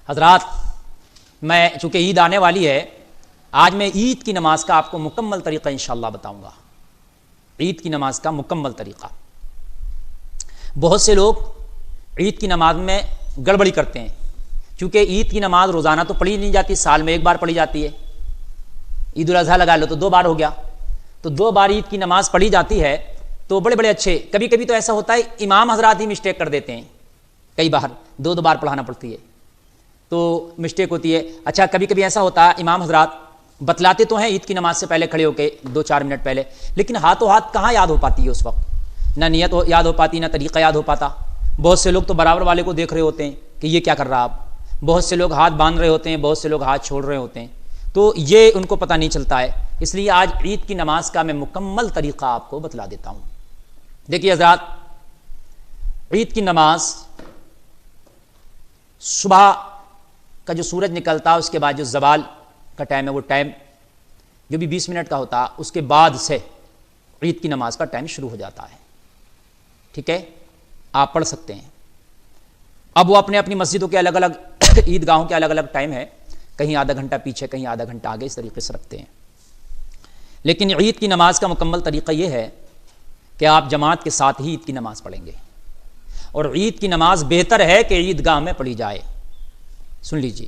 حضرات، میں چونکہ عید آنے والی ہے، آج میں عید کی نماز کا آپ کو مکمل طریقہ انشاءاللہ بتاؤں گا۔ عید کی نماز کا مکمل طریقہ۔ بہت سے لوگ عید کی نماز میں گڑبڑی کرتے ہیں، چونکہ عید کی نماز روزانہ تو پڑھی نہیں جاتی، سال میں ایک بار پڑھی جاتی ہے۔ عید الاضحیٰ لگا لو تو 2 بار ہو گیا، تو 2 بار عید کی نماز پڑھی جاتی ہے تو بڑے بڑے اچھے، کبھی کبھی تو ایسا ہوتا ہے امام حضرات ہی مسٹیک کر دیتے ہیں، کئی بار 2 بار پڑھانا پڑتی ہے تو مسٹیک ہوتی ہے۔ اچھا، کبھی کبھی ایسا ہوتا ہے امام حضرات بتلاتے تو ہیں عید کی نماز سے پہلے کھڑے ہو کے 2-4 منٹ پہلے، لیکن ہاتھوں ہاتھ کہاں یاد ہو پاتی ہے اس وقت، نہ نیت یاد ہو پاتی، نہ طریقہ یاد ہو پاتا۔ بہت سے لوگ تو برابر والے کو دیکھ رہے ہوتے ہیں کہ یہ کیا کر رہا آپ، بہت سے لوگ ہاتھ باندھ رہے ہوتے ہیں، بہت سے لوگ ہاتھ چھوڑ رہے ہوتے ہیں، تو یہ ان کو پتہ نہیں چلتا ہے۔ اس لیے آج عید کی نماز کا میں مکمل طریقہ آپ کو بتلا دیتا ہوں۔ دیکھیے حضرات، عید کی نماز صبح کا جو سورج نکلتا ہے اس کے بعد جو زوال کا ٹائم ہے، وہ ٹائم جو بھی 20 منٹ کا ہوتا ہے، اس کے بعد سے عید کی نماز کا ٹائم شروع ہو جاتا ہے۔ ٹھیک ہے، آپ پڑھ سکتے ہیں۔ اب وہ اپنے اپنی مسجدوں کے الگ الگ عید گاہوں کے الگ الگ ٹائم ہے، کہیں آدھا گھنٹہ پیچھے، کہیں آدھا گھنٹہ آگے، اس طریقے سے رکھتے ہیں۔ لیکن عید کی نماز کا مکمل طریقہ یہ ہے کہ آپ جماعت کے ساتھ ہی عید کی نماز پڑھیں گے، اور عید کی نماز بہتر ہے کہ عید گاہ میں پڑھی جائے۔ سن لیجیے،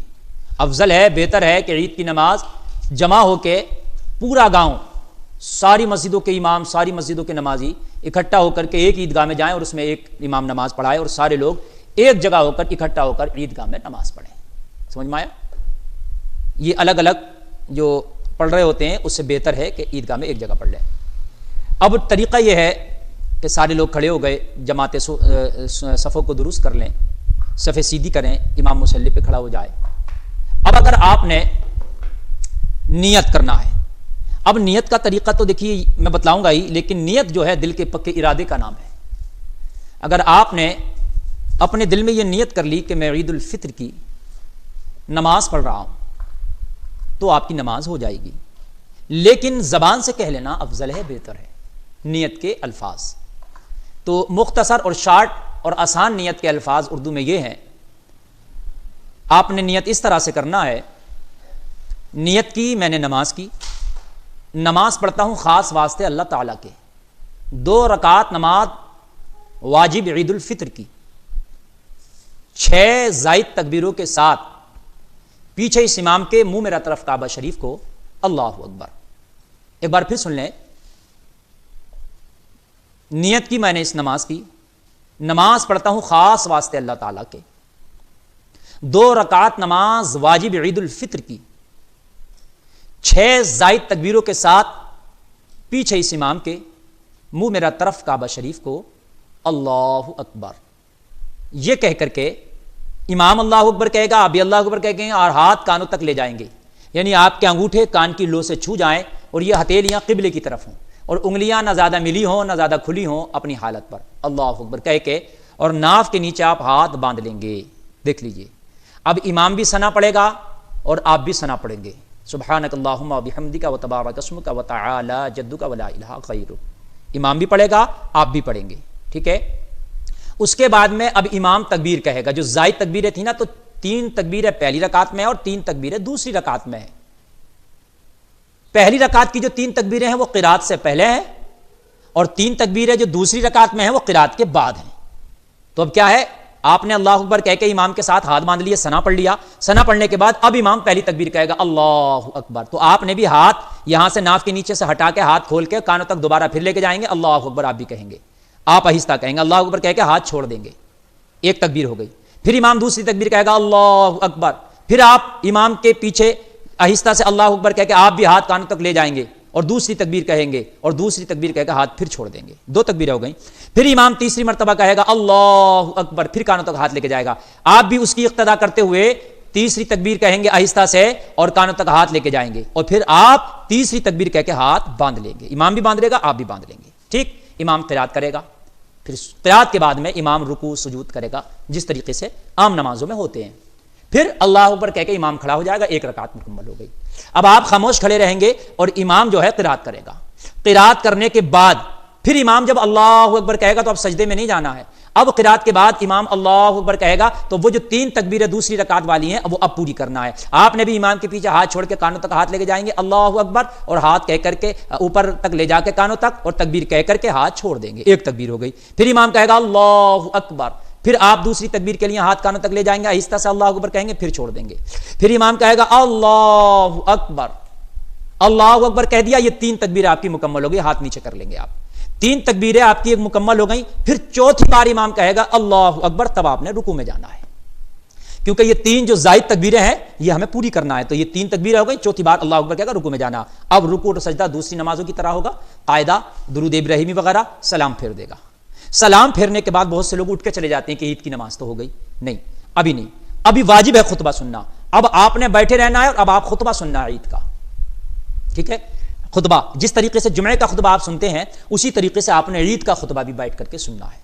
افضل ہے، بہتر ہے کہ عید کی نماز جمع ہو کے پورا گاؤں، ساری مسجدوں کے امام، ساری مسجدوں کے نمازی اکٹھا ہو کر کے ایک عید گاہ میں جائیں اور اس میں ایک امام نماز پڑھائے اور سارے لوگ ایک جگہ ہو کر اکٹھا ہو کر عید گاہ میں نماز پڑھیں۔ سمجھ میں آیا؟ یہ الگ الگ جو پڑھ رہے ہوتے ہیں اس سے بہتر ہے کہ عید گاہ میں ایک جگہ پڑھ لیں۔ اب طریقہ یہ ہے کہ سارے لوگ کھڑے ہو گئے، جماعت صفوں کو درست کر لیں، صفیں سیدھی کریں، امام مصلی پہ کھڑا ہو جائے۔ اب اگر آپ نے نیت کرنا ہے، اب نیت کا طریقہ تو دیکھیے میں بتلاؤں گا ہی، لیکن نیت جو ہے دل کے پکے ارادے کا نام ہے۔ اگر آپ نے اپنے دل میں یہ نیت کر لی کہ میں عید الفطر کی نماز پڑھ رہا ہوں تو آپ کی نماز ہو جائے گی، لیکن زبان سے کہہ لینا افضل ہے، بہتر ہے۔ نیت کے الفاظ تو مختصر اور شارٹ اور آسان نیت کے الفاظ اردو میں یہ ہیں، آپ نے نیت اس طرح سے کرنا ہے، نیت کی میں نے نماز کی، نماز پڑھتا ہوں خاص واسطے اللہ تعالیٰ کے، 2 رکعت نماز واجب عید الفطر کی، 6 زائد تکبیروں کے ساتھ پیچھے اس امام کے منہ میرا طرف کعبہ شریف کو اللہ اکبر۔ ایک بار پھر سن لیں، نیت کی میں نے اس نماز کی، نماز پڑھتا ہوں خاص واسطے اللہ تعالیٰ کے، 2 رکعت نماز واجب عید الفطر کی، 6 زائد تکبیروں کے ساتھ پیچھے اس امام کے منہ میرا طرف کعبہ شریف کو اللہ اکبر۔ یہ کہہ کر کے امام اللہ اکبر کہے گا، آپ بھی اللہ اکبر کہیں گے، اور ہاتھ کانوں تک لے جائیں گے، یعنی آپ کے انگوٹھے کان کی لو سے چھو جائیں اور یہ ہتھیلیاں قبلے کی طرف ہوں، اور انگلیاں نہ زیادہ ملی ہوں نہ زیادہ کھلی ہوں، اپنی حالت پر اللہ اکبر کہہ کے، اور ناف کے نیچے آپ ہاتھ باندھ لیں گے۔ دیکھ لیجئے، اب امام بھی ثنا پڑھے گا اور آپ بھی ثنا پڑھیں گے، سبحانک اللہم و بحمدک و تبارک اسمک و تعالی جدک و لا الہ غیرک۔ امام بھی پڑھے گا، آپ بھی پڑھیں گے، ٹھیک ہے۔ اس کے بعد میں اب امام تکبیر کہے گا، جو زائد تکبیریں تھیں نا، تو 3 تکبیریں پہلی رکعت میں اور 3 تکبیریں دوسری رکعت میں ہیں۔ پہلی رکعت کی جو 3 تکبیریں ہیں وہ قرات سے پہلے ہیں، اور 3 تکبیریں جو دوسری رکعت میں ہیں وہ قرات کے بعد ہیں۔ تو اب کیا ہے، آپ نے اللہ اکبر کہہ کے امام کے ساتھ ہاتھ باندھ لیے، ثنا پڑھ لیا، ثنا پڑھنے کے بعد اب امام پہلی تکبیر کہے گا اللہ اکبر، تو آپ نے بھی ہاتھ یہاں سے ناف کے نیچے سے ہٹا کے ہاتھ کھول کے کانوں تک دوبارہ پھر لے کے جائیں گے، اللہ اکبر آپ بھی کہیں گے، آپ آہستہ کہیں گے، اللہ اکبر کہہ کے ہاتھ چھوڑ دیں گے، ایک تکبیر ہو گئی۔ پھر امام دوسری تکبیر کہے گا اللہ اکبر، پھر آپ امام کے پیچھے آہستہ سے اللہ اکبر کہہ کے آپ بھی ہاتھ کانوں تک لے جائیں گے اور دوسری تکبیر کہیں گے، اور دوسری تکبیر کہہ کے ہاتھ پھر چھوڑ دیں گے، 2 تکبیریں ہو گئیں۔ پھر امام تیسری مرتبہ کہے گا اللہ اکبر، پھر کانوں تک ہاتھ لے کے جائے گا، آپ بھی اس کی اقتدا کرتے ہوئے تیسری تکبیر کہیں گے آہستہ سے اور کانوں تک ہاتھ لے کے جائیں گے، اور پھر آپ تیسری تکبیر کہہ کے ہاتھ باندھ لیں گے، امام بھی باندھ لے گا، آپ بھی باندھ لیں گے، ٹھیک۔ امام قرات کرے گا، پھر قرات کے بعد میں امام رکوع سجود کرے گا، جس طریقے سے عام نمازوں میں ہوتے ہیں۔ پھر اللہ اکبر کہہ کے امام کھڑا ہو جائے گا، 1 رکعت مکمل ہو گئی۔ اب آپ خاموش کھڑے رہیں گے اور امام جو ہے قرات کرے گا۔ قرات کرنے کے بعد پھر امام جب اللہ اکبر کہے گا تو اب سجدے میں نہیں جانا ہے، اب قرات کے بعد امام اللہ اکبر کہے گا تو وہ جو 3 تکبیریں دوسری رکعت والی ہیں وہ اب پوری کرنا ہے. آپ نے بھی امام کے پیچھے ہاتھ چھوڑ کے کانوں تک ہاتھ لے کے جائیں گے اللہ اکبر, اور ہاتھ کہہ کر کے اوپر تک لے جا کے کانوں تک, اور تکبیر کہہ کر کے ہاتھ چھوڑ دیں گے. ایک تکبیر ہو گئی. پھر امام کہے گا اللہ اکبر, پھر آپ دوسری تکبیر کے لیے ہاتھ کانوں تک لے جائیں گے, آہستہ سے اللہ اکبر کہیں گے, پھر چھوڑ دیں گے. پھر امام کہے گا اللہ اکبر, اللہ اکبر کہہ دیا, یہ 3 تکبیریں آپ کی مکمل ہو گئی, ہاتھ نیچے کر لیں گے آپ. 3 تکبیریں آپ کی ایک مکمل ہو گئیں. پھر چوتھی بار امام کہے گا اللہ اکبر, تب آپ نے رکوع میں جانا ہے, کیونکہ یہ 3 جو زائد تکبیریں ہیں یہ ہمیں پوری کرنا ہے. تو یہ 3 تکبیریں ہو گئی, چوتھی بار اللہ اکبر کہے گا, رکوع میں جانا. اب رکوع اور سجدہ دوسری نمازوں کی طرح ہوگا, قاعدہ درود ابراہیمی وغیرہ, سلام پھیر دے گا. سلام پھیرنے کے بعد بہت سے لوگ اٹھ کے چلے جاتے ہیں کہ عید کی نماز تو ہو گئی. نہیں, ابھی نہیں, ابھی واجب ہے خطبہ سننا. اب آپ نے بیٹھے رہنا ہے اور اب آپ خطبہ سننا ہے عید کا. ٹھیک ہے, خطبہ جس طریقے سے جمعے کا خطبہ آپ سنتے ہیں اسی طریقے سے آپ نے عید کا خطبہ بھی بیٹھ کر کے سننا ہے.